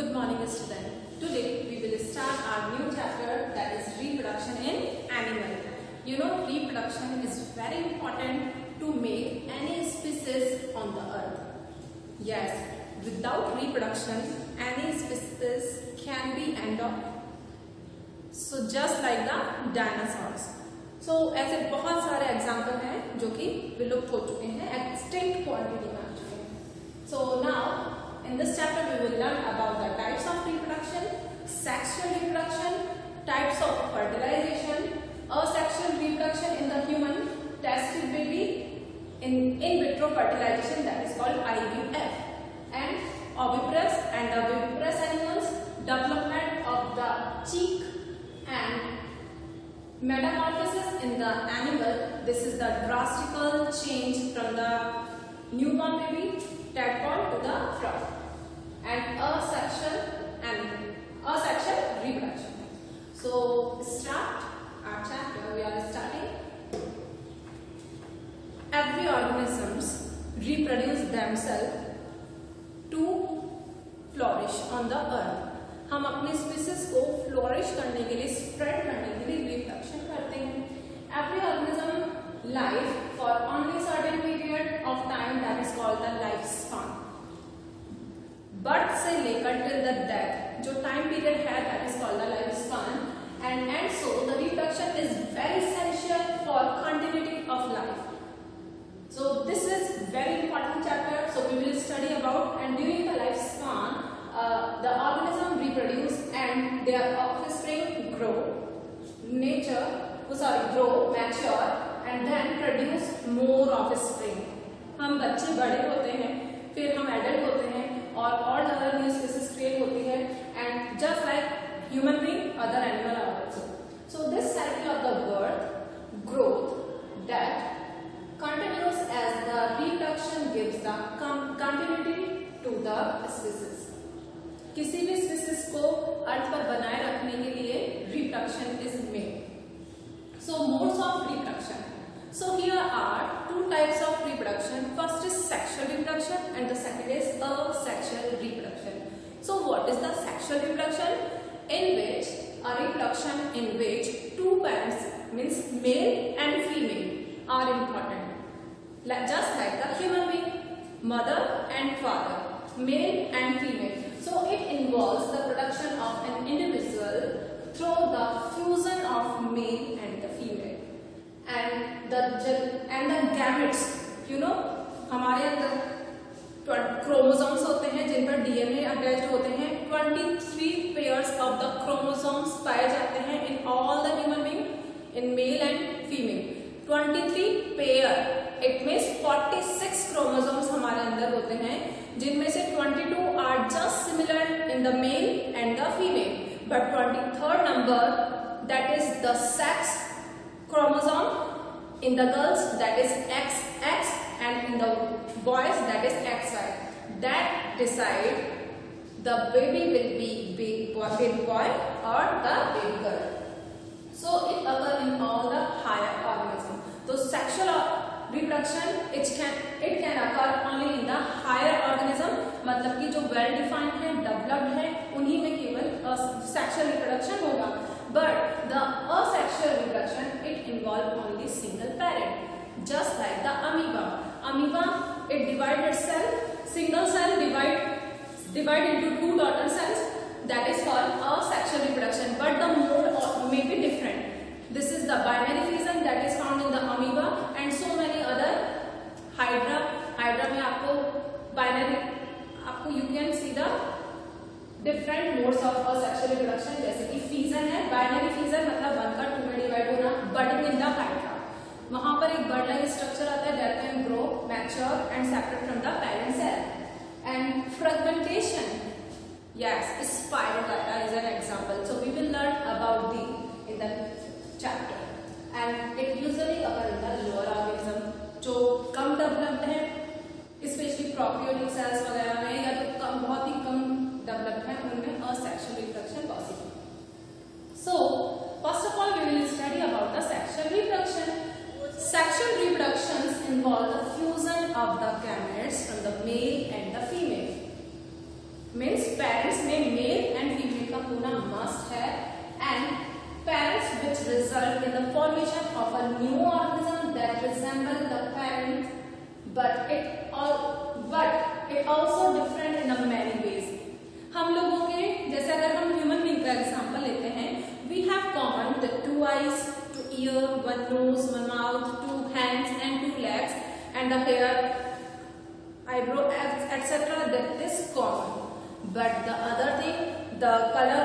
Good morning, student. Today we will start our new chapter, that is reproduction in animal. You know, reproduction is very important to make any species on the earth. Yes, without reproduction, any species can be end up. So just like the dinosaurs. So ऐसे बहुत सारे example हैं जो कि विलुप्त हो चुके हैं, एक्सटिंक्ट क्वांटिटी में आ चुके हैं. So now in this chapter we will learn about the types of reproduction, sexual reproduction, types of fertilization, asexual reproduction in the human, test tube baby, in vitro fertilization, that is called IVF, and oviparous and oviparous animals, development of the cheek and metamorphosis in the animal. This is the drastical change from the newborn baby tadpole to the frog. And asexual reproduction. So start our chapter. We are starting. Every organisms reproduce themselves to flourish on the earth. हम अपने species को flourish करने के लिए, spread करने के लिए reproduction करते हैं. Every organism life for only certain period of time, that is called the life span. Birth से लेकर टिल द डेथ जो टाइम पीरियड है, that is called the life span. And so the reproduction is very essential for continuity of life. So this is very important chapter. So we will study about, and during the lifespan, the organism reproduce and their offspring grow, grow, mature, and then produce more offspring. हम बच्चे बड़े होते हैं, फिर हम adult होते हैं, और other new species create होती है, and just like human being, other animal are also. So this cycle of the birth, growth, death continues as the reproduction gives the continuity to the species. किसी भी species को अर्थ पर बनाए रखने के लिए reproduction is made. So modes of reproduction. So here are two types of reproduction. First is sexual reproduction and the second is asexual reproduction. So what is the sexual reproduction? In which a reproduction in which two parents, means male and female, are important. Just like the human being, mother and father, male and female. So it involves the production of an individual through the fusion of male and the female, and the gametes. You know, हमारे अंदर chromosomes होते हैं जिन पर DNA attached होते हैं. 23 pairs of the chromosomes पाए जाते हैं in all the human being, in male and female. 23 pair, it means 46 chromosomes हमारे अंदर होते हैं, जिनमें से 22 are just similar in the male and the female, but 23rd number, that is the sex chromosome in the girls, that is XX, and in the boys that is XY. That decide the baby will be baby boy or the baby girl. So it occurs in all the higher organisms. So sexual reproduction it can occur only in the higher organism. मतलब कि जो well defined है, developed है, उन्हीं में केवल sexual reproduction होगा. But the asexual reproduction it involve only single parent. Just like the amoeba. Amoeba it divide itself, single cell divide into two daughter cells. That is called asexual reproduction. But the mode may be different. This is the binary fission that is found in the amoeba and so many other. Hydra में आपको binary, you can see the different modes of asexual reproduction. जैसे कि fission है, binary fission मतलब 1 का 2 में divide होना. budding in the hydra, वहां पर एक bird like structure आता है that can grow, mature and separate from the parent cell. And fragmentation, yes, Spirogata is an example. So we will learn about in the chapter. And it usually occur in the lower organism जो कम developed है, specially prokaryotic cells वगैरह में, या तो बहुत ही कम developed है, उनमें asexual reproduction possible. So first of all we will study about the sexual reproduction. Sexual reproductions involve the fusion of the gametes from the male and the female. Means parents में and parents which result in the formation of a new organism that resemble the parent, but it also different in a many ways. हम लोगों के जैसे अगर हम human being का example लेते हैं, we have common the 2 eyes, 2 ear, 1 nose, 1 mouth, 2 hands and 2 legs, and the hair, eyebrow, etc. That is common. But the other thing, the color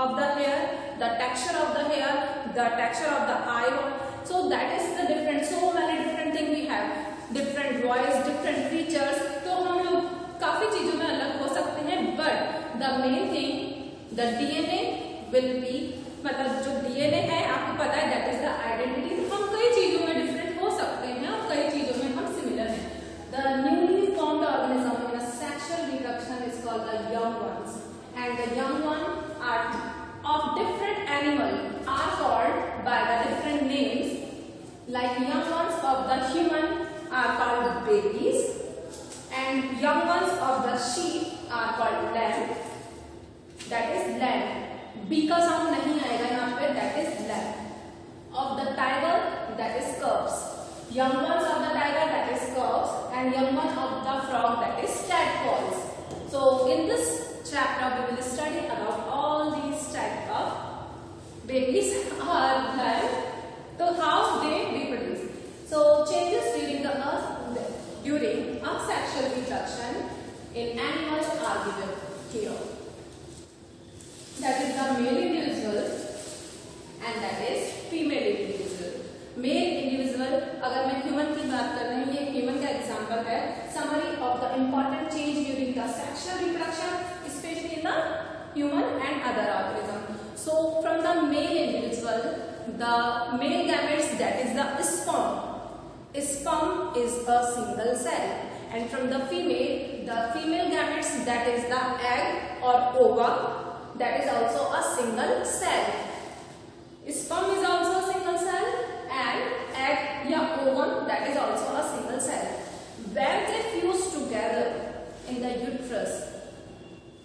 of the hair, the texture of the hair, the texture of the eye, so that is the different. So many different things we have, different voice, different features. तो हम लोग काफी चीजों में अलग हो सकते हैं, but the main thing, the DNA will be, मतलब जो DNA है आपको पता है, that is the identity. तो हम कई चीजों में different हो सकते हैं और कई चीजों में हम similar हैं. The newly formed organism in a sexual reproduction is called the young ones, and the young ones are of different animal are called by the different names. Like young ones of the human are called the babies, and young ones of the sheep are called lamb. That is lamb. B का sound नहीं आएगा यहाँ पे. That is lamb. Of the tiger, that is cubs. Young ones of the tiger, that is cubs, and young one of the frog, that is tadpoles. So in this chapter we will study about all these type of babies or lamb. So how they reproduce. So changes during a sexual reproduction in animals are given here. That is the male individual and that is female individual. Male individual, अगर मैं human की बात कर रही हूँ, ये human का example है. Summary of the important change during the sexual reproduction, especially in the human and other organism. So from the male individual, the male gametes, that is the sperm. Sperm is a single cell, and from the female gametes, that is the egg or ova, that is also a single cell. Sperm is also a single cell, and egg या ovum, that is also a single cell. When they fuse together in the uterus,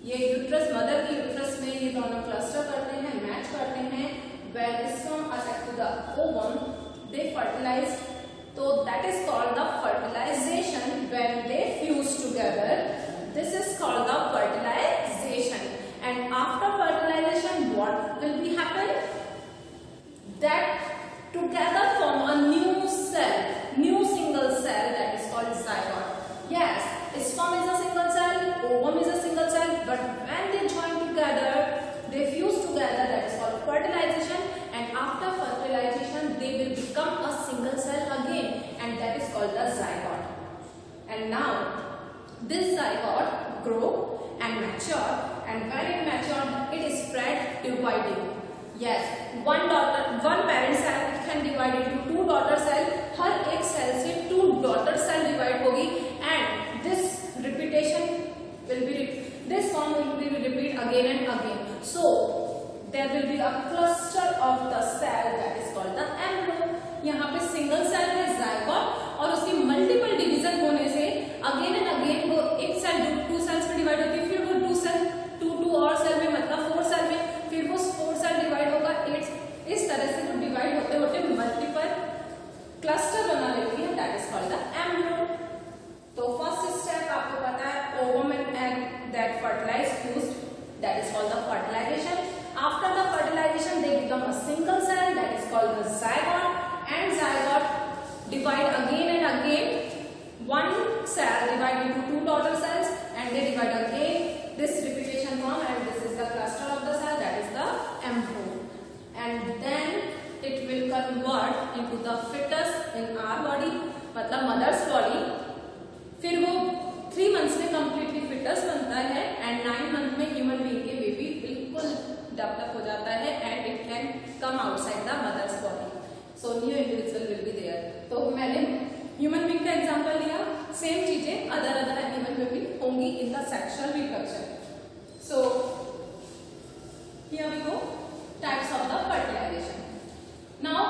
ये uterus, mother की uterus में ये दोनों cluster करते हैं, match करते हैं. When sperm attach to the ovum, they fertilize. So that is called the fertilization. When they fuse together, this is called the fertilization. And after fertilization, what will be happen? That together form a new cell, new single cell, that is called zygote. Yes, sperm is a single cell, ovum is a single cell, but when they join together, they fuse together, that is called fertilization, and after fertilization they will become a single cell again, and that is called the zygote. And now this zygote grow and mature, and when it matured, it is spread dividing. Yes, one parent cell can divide into 2 daughter cell. हर एक cell से 2 daughter cell divide होगी, and this repetition will be, this form will be repeat again and again. So there will be a cluster of the cell, that is called the embryo. यहाँ पे single cell है zygote, और उसकी multiple division होने से again and again वो एक cell 2 sales में डिवाइड होती है, फिर वो 2 सेल 2 और सेल में, मतलब 4 सेल में, फिर वो 4 सेल डिवाइड होगा 8. इस तरह से वो डिवाइड होते होते मल्टीपल क्लस्टर बना लेती है, that is called the embryo. तो फर्स्ट स्टेप आपको पता है, ovum and egg that fertilize fused, that is called the fertilization. After the fertilization, they become a single cell, that is called the zygote, and zygote divide again and again. One cell divide into 2 daughter cells, and they divide again. This repetition form, and this is the cluster of the cell, that is the embryo. And then it will convert into the fetus in our body, मतलब mother's body. फिर वो 3 months में completely fetus बनता है, and 9 month में human being के baby बिल्कुल develop हो जाता है, and it can come outside the mother's body. So new individual will be there. तो मैंने ह्यूमन बीइंग का एग्जांपल लिया, सेम चीजें अदर एनिमल में भी होंगी in the sexual reproduction. So here we go, types of the fertilization. Now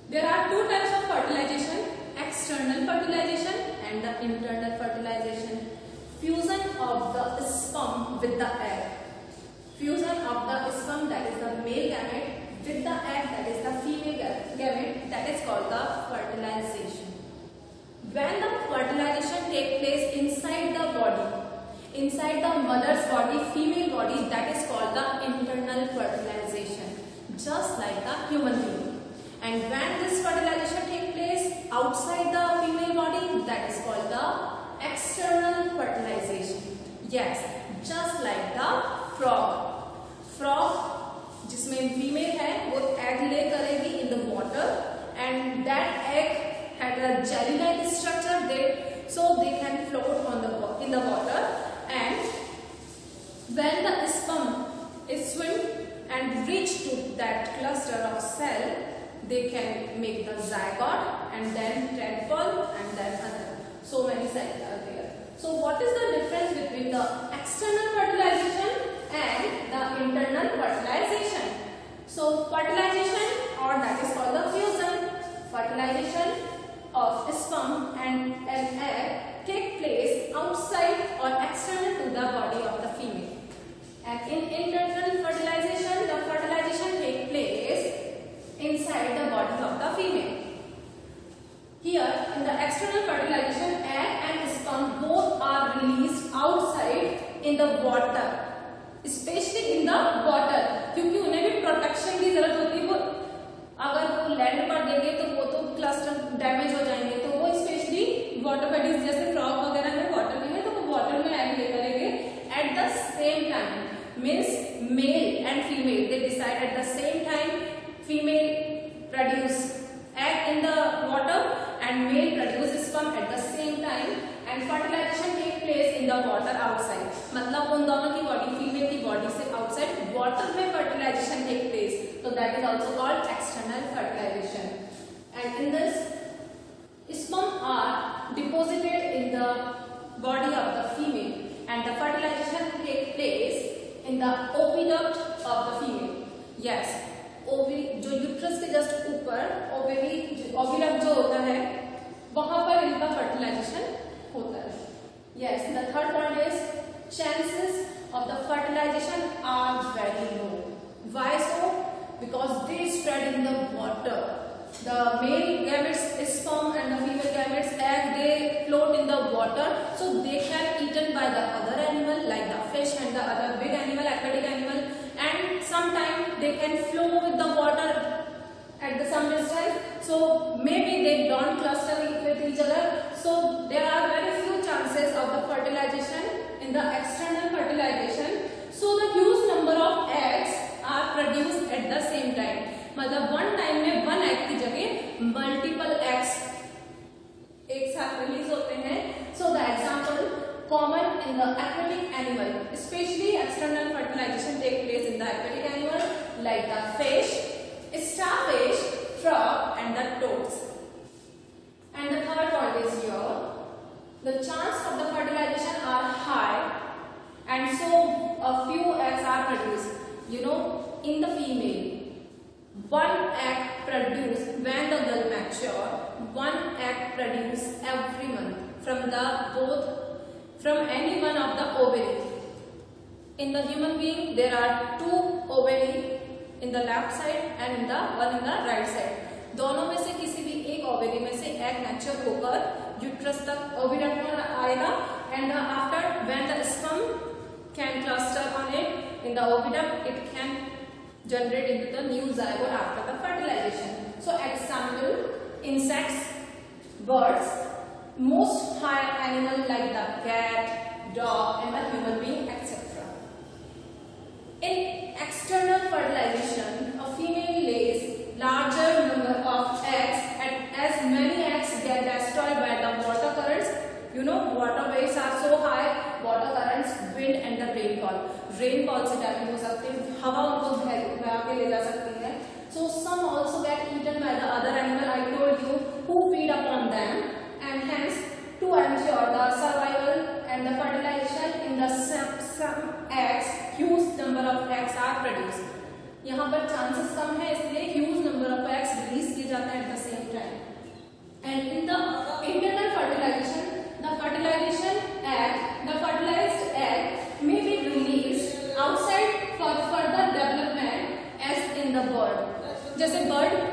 there are 2 types of fertilization: external fertilization and the internal fertilization. Fusion of the sperm with the egg. Fusion of the sperm with the egg, that is the female gamete, that is called the fertilization. When the fertilization takes place inside the body, inside the mother's body, female body, that is called the internal fertilization, just like the human being. And when this fertilization takes place outside the female body, that is called the external fertilization. Yes, just like the frog. Frog जिसमें female है वो egg ले करेगी in the water and that egg had a jelly-like structure, so they can float on in the water, and when the sperm is swim and reach to that cluster of cell, they can make the zygote and then tadpole and then other. So many cells are there. So what is the difference between the external fertilization and the internal fertilization? So fertilization, or that is called the fusion, fertilization of sperm and an egg take place outside or external to the body of the female. And in internal fertilization, the fertilization take place inside the body of the female. Here, in the external fertilization, egg and sperm both are released outside in the water, especially in the water, क्योंकि उन्हें भी protection की जरूरत होती है। वो अगर वो लैंड पर देंगे तो वो तो क्लस्टर डैमेज हो जाएंगे, तो वो स्पेशली वाटर बॉडीज जैसे फ्रॉग वगैरह है वाटर में है, तो वो वाटर में एग ले करेंगे at the same time. Means male and female they decide at the same time, female produce egg in the water and male produce sperm at the same time, and fertilization take place in the water outside. मतलब उन दोनों की body, female की body से outside water में fertilization take place, so that is also called external fertilization. And in this, sperm are deposited in the body of the female and the fertilization take place in the oviduct of the female. Yes, ओवी जो uterus के just ऊपर oviduct जो होता है वहां पर इनका फर्टिलाइजेशन होता है. Yes, the third point is chances of the fertilization are very low. Why so? Because they spread in the water. The male gametes sperm and the female gametes egg, they float in the water, so they can eaten by the other animal like the fish and the other big animal, aquatic animal, and sometimes they can flow with the water at the some distance, so maybe they don't cluster with each other, so there are very few chances of the fertilization in the external fertilization. So the huge number of eggs are produced at the same time. मतलब one time में one egg की जगह multiple eggs एक साथ release होते हैं. So the example common in the aquatic animal, especially external fertilization take place in the aquatic animal like the fish, starfish, frog and the toads. And the third point is here, the chance of the fertilization are high and so a few eggs are produced. You know, in the female, one egg produced when the girl mature, one egg produced every month from any one of the ovary. In the human being, there are two ovary in the left side and in the one in the right side. दोनों में से किसी भी एक ovary में से egg mature होकर uterus तक ओविडक्ट में आएगा, and after when the sperm can cluster on it in the oviduct, it can generate into the new zygote after the fertilization. So example, insects, birds, most higher animal like the cat, dog and the human being, etc. In external fertilization, a female lays larger number of eggs and as many eggs get destroyed by the water currents. You know, water waves are so high, water currents, wind and the rainfall. Rainfall से damage हो सकते हैं, हवा उनको बहा के ले जा सकती है. So some also get eaten by the other animal I told you who feed upon them, and hence to ensure the survival and the fertilization in the some eggs, huge number of eggs are produced. यहाँ पर chances कम है, इसलिए huge number of eggs release किए जाते हैं at the same time. And in the internal fertilization, the fertilized egg may be released outside for further development as in the bird. जैसे bird